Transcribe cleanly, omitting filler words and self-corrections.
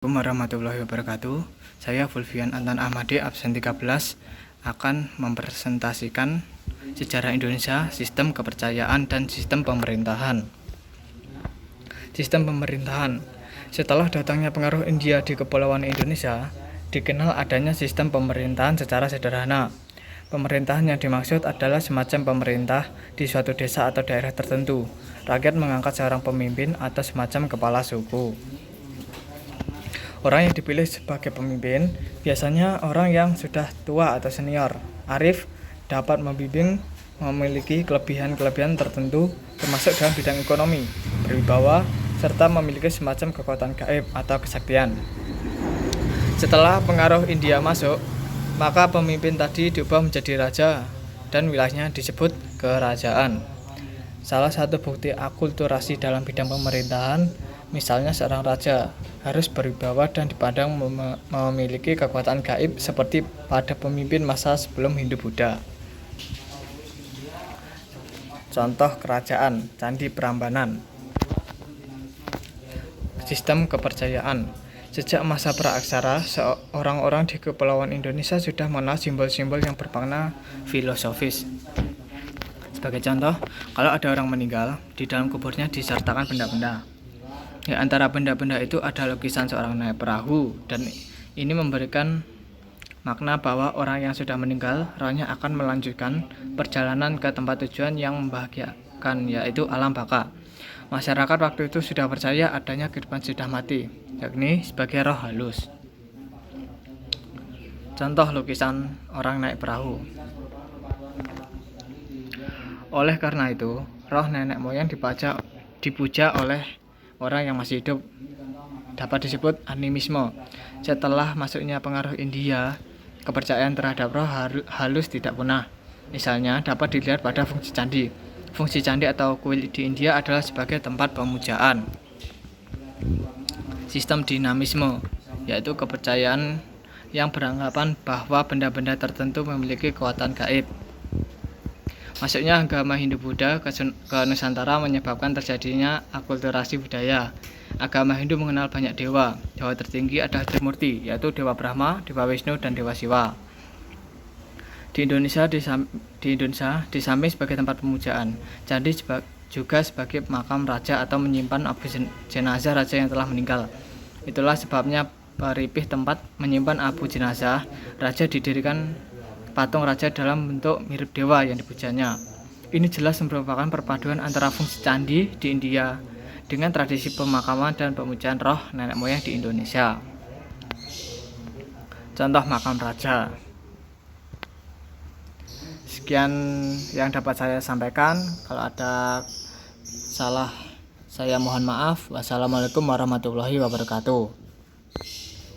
Assalamualaikum warahmatullahi wabarakatuh. Saya Fulvian Anton Ahmadi, absen 13, akan mempresentasikan sejarah Indonesia, sistem kepercayaan, dan sistem pemerintahan. Sistem pemerintahan. Setelah datangnya pengaruh India di Kepulauan Indonesia, dikenal adanya sistem pemerintahan secara sederhana. Pemerintahan yang dimaksud adalah semacam pemerintah di suatu desa atau daerah tertentu. Rakyat mengangkat seorang pemimpin atau semacam kepala suku. Orang yang dipilih sebagai pemimpin biasanya orang yang sudah tua atau senior, arif, dapat membimbing, memiliki kelebihan-kelebihan tertentu termasuk dalam bidang ekonomi, berwibawa, serta memiliki semacam kekuatan gaib atau kesaktian. Setelah pengaruh India masuk, maka pemimpin tadi diubah menjadi raja dan wilayahnya disebut kerajaan. Salah satu bukti akulturasi dalam bidang pemerintahan, misalnya seorang raja harus berwibawa dan dipandang memiliki kekuatan gaib seperti pada pemimpin masa sebelum Hindu-Buddha. Contoh kerajaan, Candi Prambanan. Sistem kepercayaan. Sejak masa praaksara, orang-orang di Kepulauan Indonesia sudah mengenal simbol-simbol yang bermakna filosofis. Sebagai contoh, kalau ada orang meninggal, di dalam kuburnya disertakan benda-benda. Di antara benda-benda itu ada lukisan seorang naik perahu, dan ini memberikan makna bahwa orang yang sudah meninggal, rohnya akan melanjutkan perjalanan ke tempat tujuan yang membahagiakan, yaitu alam baka. Masyarakat waktu itu sudah percaya adanya kehidupan sudah mati, yakni sebagai roh halus. Contoh lukisan orang naik perahu. Oleh karena itu, roh nenek moyang dipuja oleh orang yang masih hidup, dapat disebut animisme. Setelah masuknya pengaruh India, kepercayaan terhadap roh halus tidak punah. Misalnya dapat dilihat pada fungsi candi. Fungsi candi atau kuil di India adalah sebagai tempat pemujaan. Sistem dinamisme, yaitu kepercayaan yang beranggapan bahwa benda-benda tertentu memiliki kekuatan gaib. Masuknya agama Hindu-Buddha ke Nusantara menyebabkan terjadinya akulturasi budaya. Agama Hindu mengenal banyak dewa. Dewa tertinggi adalah Trimurti, yaitu Dewa Brahma, Dewa Wisnu, dan Dewa Siwa. Di Indonesia disami sebagai tempat pemujaan. Candi juga sebagai makam raja atau menyimpan abu jenazah raja yang telah meninggal. Itulah sebabnya peripih tempat menyimpan abu jenazah raja didirikan patung raja dalam bentuk mirip dewa yang dipujanya. Ini jelas merupakan perpaduan antara fungsi candi di India dengan tradisi pemakaman dan pemujaan roh nenek moyang di Indonesia. Contoh makam raja. Sekian yang dapat saya sampaikan. Kalau ada salah, saya mohon maaf. Wassalamualaikum warahmatullahi wabarakatuh.